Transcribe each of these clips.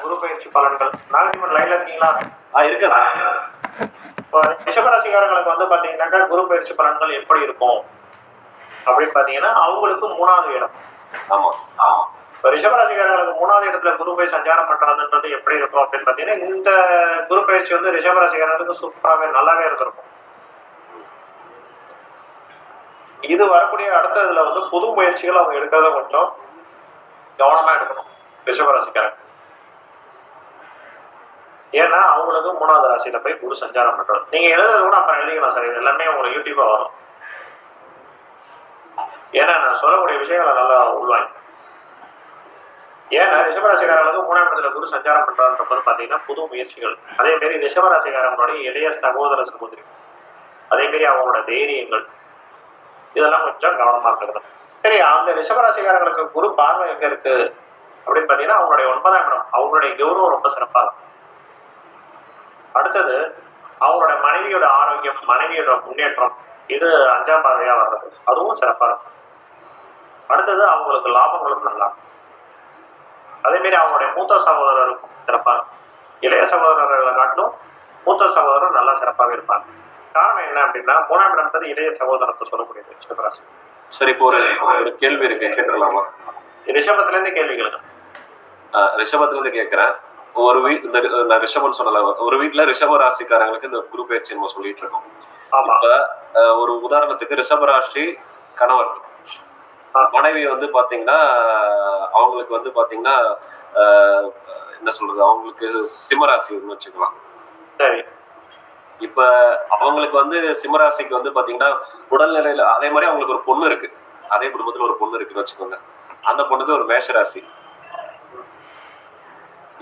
குரு பயிற்சி பலன்கள். நாகரிகன் லைன்ல இருக்கீங்களா? இருக்கேன் சார். இப்போ ரிஷபராசிக்காரங்களுக்கு வந்து பாத்தீங்கன்னாக்கா குரு பயிற்சி பலன்கள் எப்படி இருக்கும் அப்படின்னு பாத்தீங்கன்னா அவங்களுக்கு 3வது இடம். ஆமா. இப்போ ரிஷபராசிக்காரங்களுக்கு 3வது இடத்துல குரு போய் சஞ்சாரம் பண்றதுன்றது எப்படி இருக்கும் அப்படின்னு பாத்தீங்கன்னா இந்த குரு பயிற்சி வந்து ரிஷபராசிக்காரங்களுக்கு சூப்பராகவே நல்லாவே இருந்திருக்கும். இது வரக்கூடிய அடுத்த இதுல வந்து புது முயற்சிகள் அவங்க எடுக்கிறத கொஞ்சம் கவனமா எடுக்கணும் ரிஷபராசிக்காரங்க. ஏன்னா அவங்களுக்கு 3வது ராசியில போய் குரு சஞ்சாரம் பண்றது. நீங்க எழுதுறது கூட அப்புறம் எழுதிக்கலாம் சார், இது எல்லாமே உங்களுக்கு யூடியூபா வரும். ஏன்னா நான் சொல்லக்கூடிய விஷயங்களை நல்லா உள்வாங்க. ஏன்னா ரிஷபராசிக்காரர்களுக்கு 3ஆம் இடத்துல குரு சஞ்சாரம் பண்றதுன்றது பாத்தீங்கன்னா புது முயற்சிகள். அதே மாதிரி ரிஷபராசிக்காரங்களுடைய இளைய சகோதர சகோதரி, அதே மாதிரி அவங்களோட தைரியங்கள், இதெல்லாம் கொஞ்சம் கவனமா இருக்கிறது. சரி, அந்த ரிஷபராசிக்காரர்களுக்கு குரு பார்வை எங்க இருக்கு அப்படின்னு பாத்தீங்கன்னா அவங்களுடைய 9ஆம் இடம். அவங்களுடைய கௌரவம் ரொம்ப சிறப்பா இருக்கும். அடுத்தது அவங்களோட மனைவியோட ஆரோக்கியம், மனைவியோட முன்னேற்றம், இது 5ஆம் பார்வையா வர்றது, அதுவும் சிறப்பா இருக்கும். அடுத்தது அவங்களுக்கு லாபங்களும் நல்லா இருக்கும். அதே மாதிரி அவங்களுடைய மூத்த சகோதரருக்கும் சிறப்பா இருக்கும். இளைய சகோதரர்களை காட்டிலும் மூத்த சகோதரர் நல்லா சிறப்பாகவே இருப்பாங்க. காரணம் என்ன அப்படின்னா 3ஆம் இடம்ன்றது இளைய சகோதரத்தை சொல்லக்கூடியது ரிஷபராசி. சரி, இப்போ ஒரு கேள்வி இருக்கு, கேட்டுக்கலாமா? ரிஷபத்துல இருந்து கேள்விகளுங்க. ரிஷபத்துல இருந்து கேட்கிறேன். ஒரு இந்த ரிஷபம் சொல்லல, ஒரு வீட்டுல ரிஷப ராசிக்காரங்களுக்கு இந்த குரு பயிற்சி நம்ம சொல்லிட்டு இருக்கோம். இப்ப ஒரு உதாரணத்துக்கு ரிஷபராசி கணவர், மனைவி வந்து பாத்தீங்கன்னா அவங்களுக்கு வந்து பாத்தீங்கன்னா என்ன சொல்றது, அவங்களுக்கு சிம்மராசி வச்சுக்கலாம். சரி, இப்ப அவங்களுக்கு வந்து சிம்மராசிக்கு வந்து பாத்தீங்கன்னா உடல்நிலையில அதே மாதிரி அவங்களுக்கு ஒரு பொண்ணு இருக்கு, அதே குடும்பத்துல ஒரு பொண்ணு இருக்குன்னு வச்சுக்கோங்க. அந்த பொண்ணுக்கு ஒரு மேஷராசி.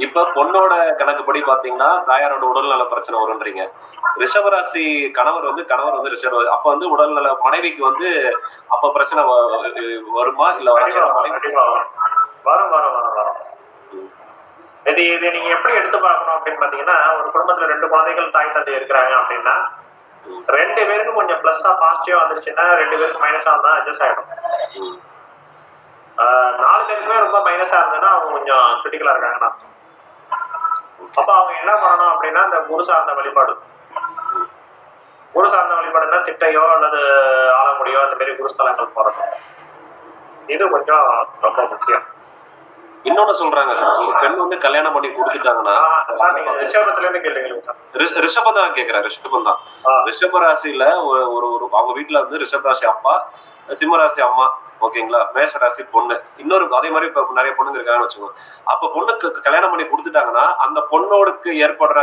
இப்ப பொண்ணோட கணக்குப்படி பாத்தீங்கன்னா தாயாரோட உடல்நல பிரச்சனை வரும்ன்றீங்க. ரிஷபராசி கணவர் வந்து ரிஷப, அப்ப வந்து உடல்நல மனைவிக்கு வந்து அப்ப பிரச்சனை வருமா இல்ல வரும். இது நீங்க எப்படி எடுத்து பார்க்கணும் அப்படின்னு பாத்தீங்கன்னா ஒரு குடும்பத்துல 2 குழந்தைகள் தாய் தந்தை இருக்கிறாங்க அப்படின்னா 2 பேருக்கும் கொஞ்சம் பிளஸ்ஸா பாசிட்டிவா வந்துருச்சுன்னா 2 பேருக்கு மைனஸா இருந்தா அட்ஜஸ்ட் ஆயிடும். 4 பேருக்குமே ரொம்ப மைனஸா இருந்ததுன்னா அவங்க கொஞ்சம் கிரிட்டிக்கலா இருக்காங்கன்னா அப்ப அவங்க என்ன பண்ணணும் அப்படின்னா இந்த குரு சார்ந்த வழிபாடு, குரு சார்ந்த வழிபாடுன்னா திட்டையோ அல்லது ஆலமுடியோ அந்த மாதிரி குருஸ்தலங்கள் போறது, இது கொஞ்சம் ரொம்ப முக்கியம். இன்னொன்னு சொல்றாங்க சார், ஒரு பெண் வந்து கல்யாணம் பண்ணி கொடுத்துட்டாங்கன்னா ரிஷபத்துல இருந்து கேளுங்க சார். ரிஷபம் தான் கேட்கிறேன், ரிஷபம் தான். ரிஷப ராசியில ஒரு அவங்க வீட்டுல வந்து ரிஷபராசி அப்பா, சிம்மராசி அம்மா, ஓகேங்களா, மேஷராசி பொண்ணு, இன்னொரு அதே மாதிரி இப்ப நிறைய பொண்ணுங்க இருக்காங்கன்னு வச்சுக்கோங்க. அப்ப பொண்ணுக்கு கல்யாணம் பண்ணி கொடுத்துட்டாங்கன்னா அந்த பொண்ணோடுக்கு ஏற்படுற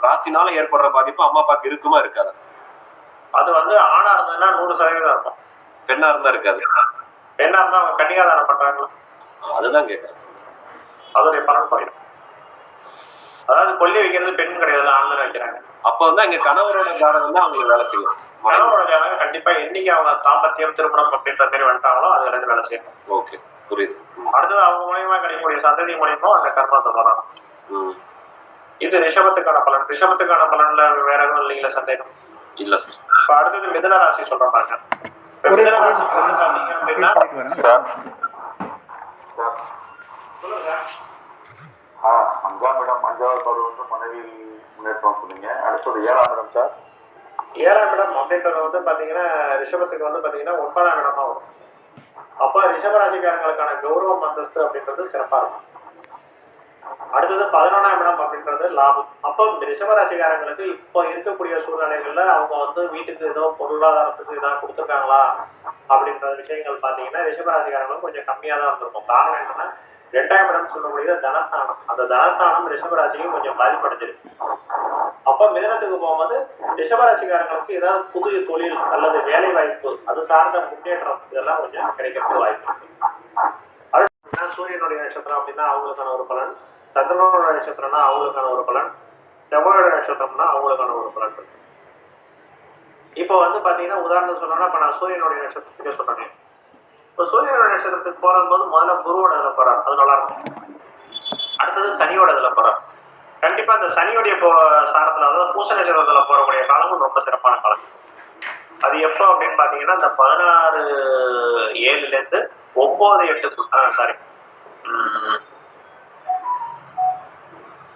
ராசினால ஏற்படுற பாதிப்பு அம்மா அப்பாக்கு இருக்குமா இருக்காது? அது வந்து ஆணா இருந்ததுன்னா 100% இருக்கும், பெண்ணா இருந்தா இருக்காது. பெண்ணா இருந்தா அவங்க கன்னிகாதானம் பண்றாங்களா, அதுதான் கேட்கறேன். அதோடைய பலன் குறையும். அதாவது கொல்லி வைக்கிறது பெண் கிடையாது, ஆண்கள் வைக்கிறாங்க. அப்ப வந்து அங்க கணவரோட ஜாதகம் வந்து அவங்களுக்கு வேலை செய்யும். கணவரோட ஜாதகம் கண்டிப்பா என்னைக்கு அவங்க தாம்பத்தியம் திருமணம் அப்படின்ற மாதிரி வந்துட்டாங்களோ அது எனக்கு வேலை செய்யும். ஓகே, புரியுது. அடுத்தது அவங்க மூலியமா கிடைக்கக்கூடிய சந்ததி மூலியமா அந்த கர்மத்தை வரணும். இது ரிஷபத்துக்கான பலன். ரிஷபத்துக்கான பலன்ல வேற எதுவும் இல்லைங்களா சந்தேகம்? இல்ல சார். இப்ப அடுத்தது மிதுன ராசி சொல்றேன் பாருங்க. மிதுன ராசி அப்படின்னா சொல்லுங்க. 5ஆம் இடம் 5வது பருவம் வந்து மனைவி முன்னேற்றம் சொன்னீங்க. அடுத்தது 7ஆம் இடம் சார். 7ஆம் இடம் அப்படின்றது வந்து பாத்தீங்கன்னா ரிஷபத்துக்கு வந்து பாத்தீங்கன்னா 9ஆம் இடமா வரும். அப்ப ரிஷபராசிக்காரங்களுக்கான கௌரவம் அந்தஸ்து அப்படின்றது சிறப்பா இருக்கும். அடுத்தது 11ஆம் இடம் அப்படின்றது லாபம். அப்போ ரிஷபராசிக்காரங்களுக்கு இப்போ இருக்கக்கூடிய சூழ்நிலைகள்ல அவங்க வந்து வீட்டுக்கு ஏதோ பொருளாதாரத்துக்கு ஏதாவது கொடுத்துருக்காங்களா அப்படின்ற விஷயங்கள் பாத்தீங்கன்னா ரிஷபராசிக்காரங்களுக்கு கொஞ்சம் கம்மியா தான் இருந்திருக்கும். காரணம் என்னன்னா 2ஆம் இடம் சொல்லக்கூடிய தனஸ்தானம், அந்த தனஸ்தானம் ரிஷபராசிக்கும் கொஞ்சம் பாதிப்படைஞ்சிருக்கு. அப்ப மிதனத்துக்கு போகும்போது ரிஷபராசிக்காரங்களுக்கு ஏதாவது புதிய தொழில் அல்லது வேலை வாய்ப்பு, அது சார்ந்த முன்னேற்றம், இதெல்லாம் கொஞ்சம் கிடைக்கிறதுக்கு வாய்ப்பு இருக்கு. அடுத்து சூரியனுடைய நட்சத்திரம் அப்படின்னா அவங்களுக்கான ஒரு பலன், சந்திரனோட நட்சத்திரம்னா அவங்களுக்கான ஒரு பலன், செவ்வாயோட நட்சத்திரம்னா அவங்களுக்கான ஒரு பலன் இருக்கு. இப்போ வந்து பாத்தீங்கன்னா உதாரணத்துக்கு சொன்னோம்னா இப்ப நான் சூரியனுடைய நட்சத்திரத்துக்கே சொல்றேன். இப்போ சூரியனோட நட்சத்திரத்துக்கு போறது முதல்ல குருவோட இதுல போறாரு, அது நல்லா இருக்கும். அடுத்தது சனியோட இதுல போறாரு. கண்டிப்பா இந்த சனியோடைய சாரத்துல அதாவது பூச நட்சத்திரத்துல போறக்கூடிய காலமும் ரொம்ப சிறப்பான காலம். அது எப்போ அப்படின்னு பாத்தீங்கன்னா இந்த 16/7 9/8 சாரி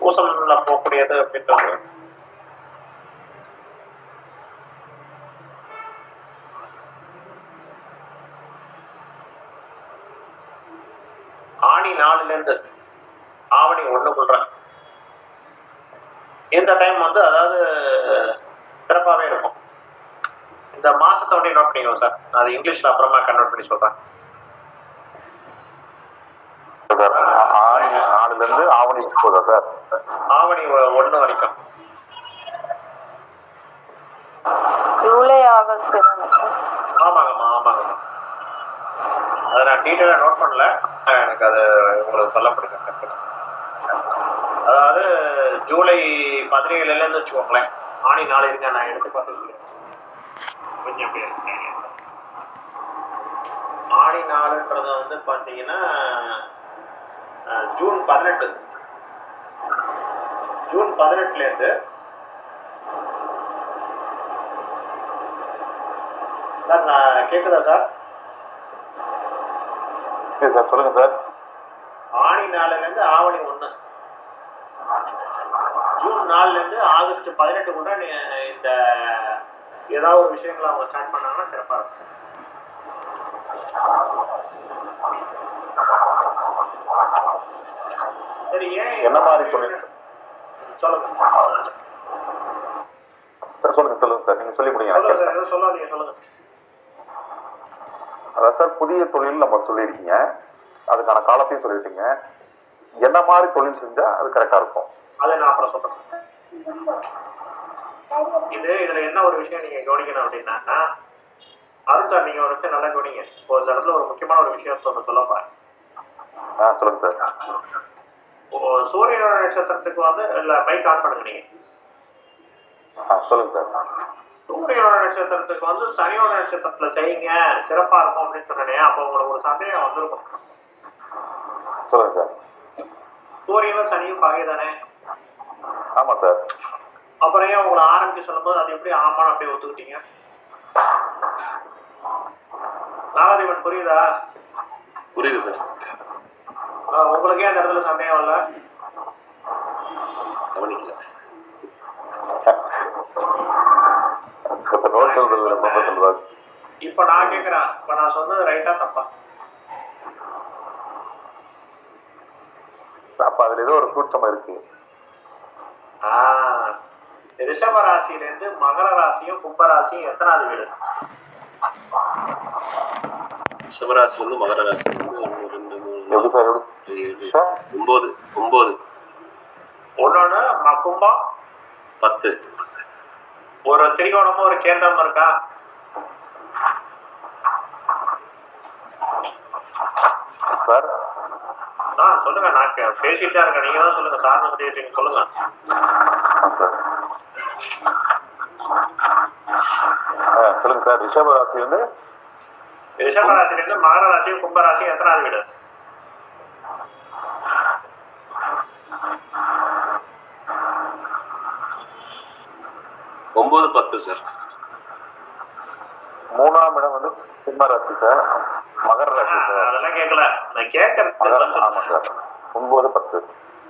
பூசம்ல போகக்கூடியது அப்படின்றது ஆணி 4ல இருந்து ஆவணி 1 இந்த டைம் வந்து அதாவது சிறப்பாகவே இருக்கும். இந்த மாசத்தோட நோட் பண்ணிக்கோங்க சார். அது இங்கிலீஷ்ல அப்புறமா கன்வெர்ட் பண்ணி சொல்றேன். ஆணி 4ல இருந்து ஆவணி போதா சார்? ஆவணி 1 வரைக்கும். ஜூலை ஆகஸ்ட் தானே சார்? ஆமாங்கம்மா ஆமாங்கம்மா. அதை நான் டீட்டெயிலாக நோட் பண்ணல, எனக்கு அது உங்களுக்கு சொல்ல பிடிக்கும். அதாவது ஜூலை 17லேருந்து வச்சுக்கோங்களேன். ஆணி 4 இருக்க நான் எடுத்து பார்த்து சொல்லுவேன். கொஞ்சம் அப்படி இருக்கேன். ஆணி 4ன்றது வந்து பார்த்தீங்கன்னா ஜூன் 18. ஜூன் 18லேருந்து சார் நான் கேட்குதா சார்? சார் சொல்லுங்க சார். ஆணி 4லேருந்து ஆவணி 1, ஜூன் 4லேருந்து ஆகஸ்ட் 18 கூட இந்த ஏதாவது ஒரு விஷயங்களை அவங்க ஸ்டார்ட் பண்ணாங்கன்னா சிறப்பாக இருக்கும். சரி, ஏன் என்ன மாதிரி சொல்லுங்க சொல்லுங்க சார். சொல்லுங்க சார், நீங்க சொல்லி முடியுங்க. சொல்லுங்க சார், எதுவும் சொல்லாதீங்க, சொல்லுங்க. அதான் சார், புதிய தொழில் நம்ம சொல்லியிருக்கீங்க, அதுக்கான காலத்தையும் சொல்லிட்டீங்க. என்ன மாதிரி தொழில் செஞ்சா அது கரெக்டா இருக்கும்? அதை நான் அப்புறம் சொல்றேன். இதுல என்ன ஒரு விஷயம் நீங்க கவனிக்கணும் அப்படின்னா, அருண் சார் நீங்க ஒரு விஷயம் நல்லா கவனிங்க. இப்போ இந்த இடத்துல ஒரு முக்கியமான ஒரு விஷயம் சொல்ல போறேன். சொல்லுங்க சார். சூரியனோட நட்சத்திரத்துக்கு வந்து இல்ல மைக் ஆன் பண்ணுங்க நீங்க. சொல்லுங்க சார். சூரியனோட நட்சத்திரத்துக்கு வந்து சனியோட நட்சத்திரத்துல செய்யுங்க சிறப்பா இருக்கும் அப்படின்னு சொன்னேன். அப்போ உங்களுக்கு ஒரு சந்தேகம் வந்திருக்கும். சொல்லுங்க சார். சூரியனும் சனியும் பகை தானே? ஆமா சார். அப்புறம் ஏன் உங்களை ஆரம்பிக்க சொல்லும்போது அது எப்படி ஆமான்னு அப்படியே ஒத்துக்கிட்டீங்க? நாகதேவன் புரியுதா? புரியுது சார். உங்களுக்கே அந்த இடத்துல சந்தேகம் இல்ல? கவனிக்கல. இப்ப நான் கேக்குறேன், இப்ப நான் சொன்னது ரைட்டா தப்பா? அப்ப அதுல ஏதோ ஒரு கூட்டம் இருக்கு. ரிஷப ராசியிலிருந்து மகர ராசியும் கும்பராசியும் எத்தனாவது வீடு? சிவராசிலிருந்து மகர ராசிலிருந்து 1 2 3 4 9. ஒன்னொன்னு கும்பம் 10. ஒரு திரிகோணமும் ஒரு கேந்திரமும் இருக்கா? சார் சொல்லுங்க, நான் பேசிட்டே இருக்கேன், நீங்க தான் சொல்லுங்க. சார் சொல்லுங்க. சொல்லுங்க சார். ரிஷபராசிலிருந்து மகர ராசியும் கும்பராசியும் எத்தனாவது வீடு? ஒன்பது 10 சார். 3ஆம் இடம் வந்து சிம்ம ராசி சார், மகர ராசி சார். அதெல்லாம் கேட்கல, நான் கேட்கறேன். 9 10.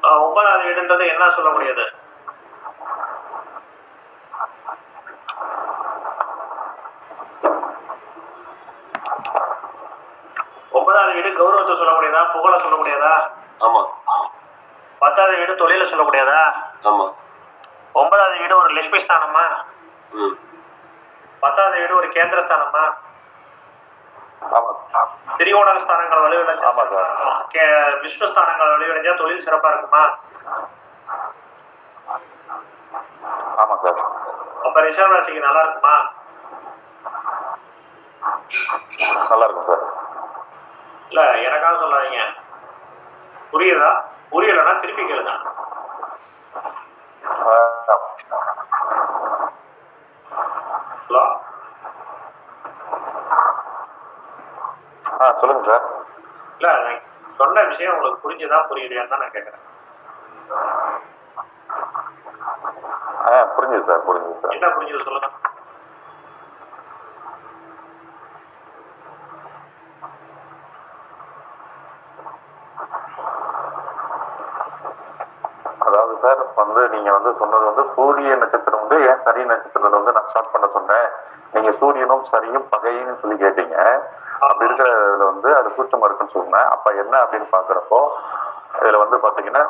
9வது வீடுன்றது என்ன சொல்ல முடியாது? வீடு கௌரவத்தை சொல்ல முடியாதா? புகழ சொல்ல முடியாதா? ஆமா. 10வது வீடு தொழில சொல்ல முடியாதா? ஆமா. 9வது வீடு ஒரு லட்சுமி ஸ்தானமா? 10வது வீடு ஒரு கேந்திர ஸ்தானமா? ஆமா. திரிகோண ஸ்தானங்கள் வலுவிழந்தா? ஆமா சார். விஷ்ணு ஸ்தானங்கள் வலுவிழந்தா தொழில் சிறப்பா இருக்குமா? ஆமா சார். அப்ப ரிஷப ராசிக்கு நல்லா இருக்குமா? நல்லா இருக்கும் சார். இல்ல எனக்காக சொல்லாதீங்க, புரியுதா? புரியலன்னா திருப்பி கேளுங்க. ஹலோ, சொல்லுங்க சார். இல்ல நான் சொன்ன விஷயம் உங்களுக்கு புரிஞ்சுதா புரியலையான்னு தான் நான் கேட்கறேன். புரிஞ்சுது சார். புரிஞ்சுது சார். என்ன புரிஞ்சுது சொல்லுங்க. அதாவது சார் வந்து நீங்க வந்து சொன்னது வந்து சூரிய நட்சத்திரம் வந்து ஏன் சனி நட்சத்திரத்துல வந்து நான் ஸ்டார்ட் பண்ண சொன்னேன். நீங்க சூரியனும் சரியும் பகைன்னு சொல்லி கேட்டீங்க. அப்படி இருக்கிறதுல வந்து அது சூட்சமா இருக்குன்னு சொன்னேன். அப்ப என்ன அப்படின்னு பாக்குறப்போ இதுல வந்து பாத்தீங்கன்னா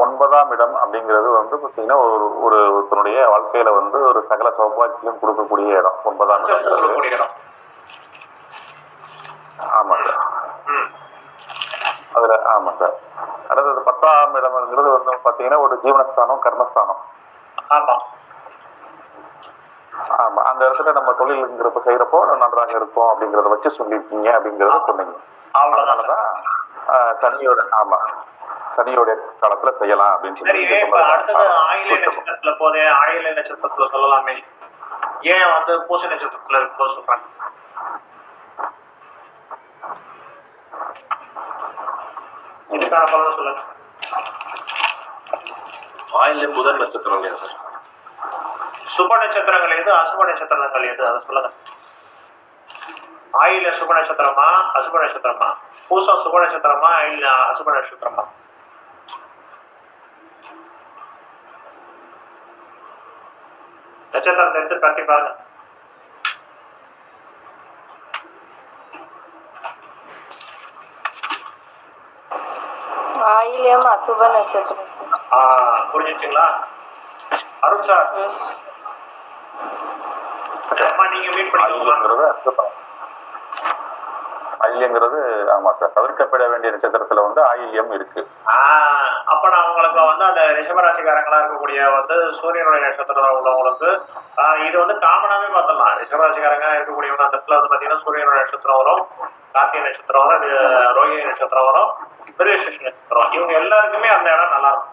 9ஆம் இடம் அப்படிங்கிறது வந்து பாத்தீங்கன்னா ஒருத்தனுடைய வாழ்க்கையில வந்து ஒரு சகல சௌபாக்கியம் கொடுக்கக்கூடிய இடம் 9ஆம் இடம். ஆமா சார். அதுல ஆமா சார். அடுத்தது 10ஆம் இடம்ங்கிறது வந்து பாத்தீங்கன்னா ஒரு ஜீவனஸ்தானம், கர்மஸ்தானம். ஆமா ஆமா, அந்த இடத்துல நம்ம தொழிலுங்கிறப்ப செய்யறப்போ நன்றாக இருக்கும் அப்படிங்கறத வச்சு சொல்லிருக்கீங்க அப்படிங்கறத சொன்னீங்க. அவ்வளவுதான் சனியோட சனியோட காலத்துல செய்யலாம் அப்படின்னு சொல்லி. அடுத்தது ஆயிலை நட்சத்திரத்துல போதே ஆயிலை நட்சத்திரத்துல சொல்லலாமே, ஏன் வந்து பூச நட்சத்திரத்துல இருக்கும்போது சொல்றாங்க? இதுக்கான பலன் சொல்லுங்க. ஆயில புதன் நட்சத்திரம் இல்லையா சார்? சுப நட்சத்திரங்கள் எது, அசுப நட்சத்திரங்கள் எது, அதை சொல்லுங்க. ஆயில சுப நட்சத்திரமா அசுப நட்சத்திரமா? பூசம் சுப நட்சத்திரமா இல்ல அசுப நட்சத்திரமா? நட்சத்திரத்தை எடுத்து கட்டி பாருங்க. ஆயில்யம் அசுப நட்சத்திரம். புரிஞ்சுச்சுங்களா அருண் சார்? நீங்க மீட் பண்ணிக்கோங்க. ஆயில்யங்கிறது ஆமா சார், தவிர்க்கப்பட வேண்டிய நட்சத்திரத்துல வந்து ஆயில்யம் இருக்கு. அப்ப நான் உங்களுக்கு வந்து அந்த ரிஷபராசிக்காரங்களா இருக்கக்கூடிய வந்து சூரியனுடைய நட்சத்திரம் உள்ளவங்களுக்கு இது வந்து காமனாவே பார்த்துடலாம். ரிஷபராசிக்காரங்க இருக்கக்கூடியவங்க அந்த இடத்துல வந்து பாத்தீங்கன்னா சூரியனுடைய நட்சத்திரம் வரும், கார்த்திகை நட்சத்திரம் வரும், ரோஹிணி நட்சத்திரம் வரும், மிருகசீரிஷ நட்சத்திரம். இவங்க எல்லாருக்குமே அந்த இடம் நல்லா இருக்கும்.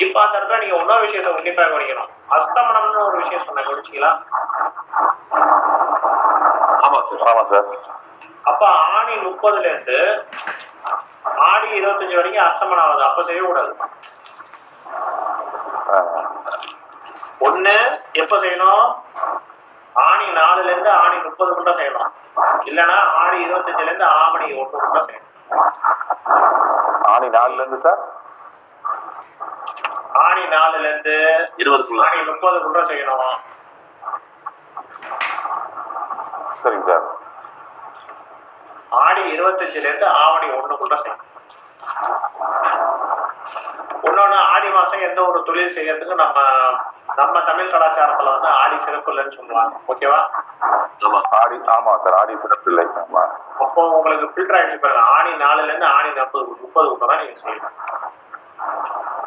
இப்ப அந்த இடத்துல நீங்க இன்னொரு விஷயத்த உன்னிப்பா கவனிக்கணும். அஸ்தமனம்னு ஒரு விஷயம் சொன்ன கவனிச்சீங்களா? ஆமா சார். ஆமா சார். அப்ப ஆணி 30ல இருந்து ஆடி 25 வரைக்கும் அஸ்தமனம் ஆகுது. அப்ப செய்யக்கூடாது. ஒண்ணு எப்ப செய்யணும்? ஆணி 4ல இருந்து ஆணி 30 செய்யணும். இல்லன்னா ஆடி 25ல இருந்து ஆவணி 1 செய்யணும். ஆணி 4ல இருந்து சார் ஆணி 4ல இருந்து 20 ஆணி 30 செய்யணும். சரிங்க சார். ஆடி 25ல இருந்து ஆவணி 1 செய்யணும். இன்னொன்னு ஆடி மாசம் எந்த ஒரு தொழில் செய்யறதுக்கு நம்ம தமிழ் கலாச்சாரத்துல வந்து ஆடி சிறப்பு இல்லைன்னு சொல்லுவாங்க. ஓகேவா? ஆடி ஆமா சார், ஆடி சிறப்பு இல்லை. ஆமா. அப்போ உங்களுக்கு ஃபில்டர் ஆயிடுச்சு பாருங்க. ஆணி 4ல இருந்து ஆணி 30 தான் நீங்க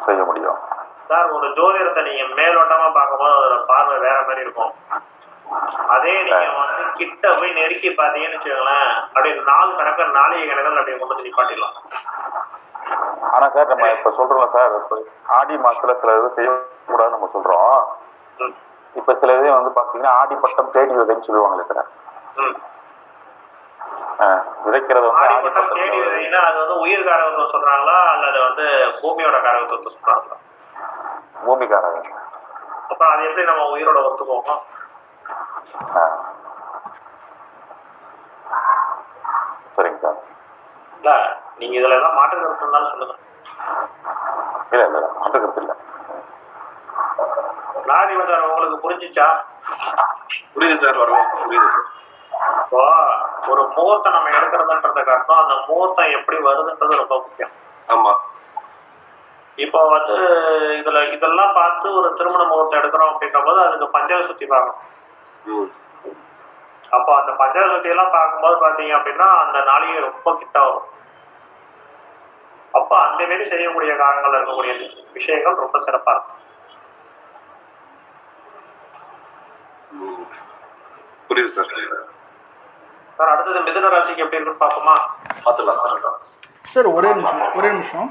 செய்ய முடியும் சார். ஒரு ஜோதிடத்தை நீங்க மேலோட்டமா பார்க்கும்போது அதோட பார்வை வேற மாதிரி இருக்கும். அதே நீங்க வந்து கிட்ட போய் நெருக்கி பாத்தீங்கன்னு வச்சுக்கோங்களேன், அப்படியே நாள் கணக்கு நாளைய கணக்கில் அப்படியே கொண்டு வந்து நிப்பாட்டிடலாம். ஆனா சார் நம்ம இப்ப சொல்றோம் சார், இப்ப ஆடி மாசத்துல சில இது செய்யக்கூடாது நம்ம சொல்றோம். இப்ப சில இது வந்து பாத்தீங்கன்னா ஆடி பட்டம் தேடி விதைன்னு சொல்லுவாங்களே சார். விதைக்கிறது வந்து ஆடி பட்டம் தேடி விதைன்னா அது வந்து உயிர் காரகத்துவம் சொல்றாங்களா அல்லது வந்து பூமியோட காரகத்துவத்தை சொல்றாங்களா? பூமி காரகம். அப்புறம் அது எப்படி நம்ம உயிரோட ஒத்துக்குவோம்? சரிங்க சார். இல்ல நீங்க இதுல எல்லாம் மாற்று கருத்து இருந்தாலும் சொல்லுங்க. இல்ல மாற்று கருத்து இல்ல. நாதிபதி உங்களுக்கு புரிஞ்சுச்சா? புரியுது சார். புரியுது சார். இப்போ ஒரு முகூர்த்தம் நம்ம எடுக்கிறதுன்றதுக்கு அர்த்தம் அந்த முகூர்த்தம் எப்படி வருதுன்றது ரொம்ப முக்கியம். ஆமா. இப்போ வந்து இதெல்லாம் பார்த்து ஒரு திருமண முகூர்த்தம் எடுக்கிறோம் அப்படின்ற போது அதுக்கு பஞ்சக சுத்தி பார்க்கணும். அப்போ அந்த பஞ்சக சுத்தி எல்லாம் பார்க்கும்போது பாத்தீங்க அப்படின்னா அந்த நாளைக்கு ரொம்ப கிட்ட வரும். அப்ப அந்த மாரி செய்யக்கூடிய காலங்கள் இருக்கக்கூடிய விஷயங்கள் ரொம்ப சிறப்பா இருக்கும். புரியுது சார். சார் அடுத்தது மிதுன ராசிக்கு எப்படி இருக்குன்னு பார்ப்போமா? பார்த்துக்கலாம் சார். சார் ஒரே நிமிஷம்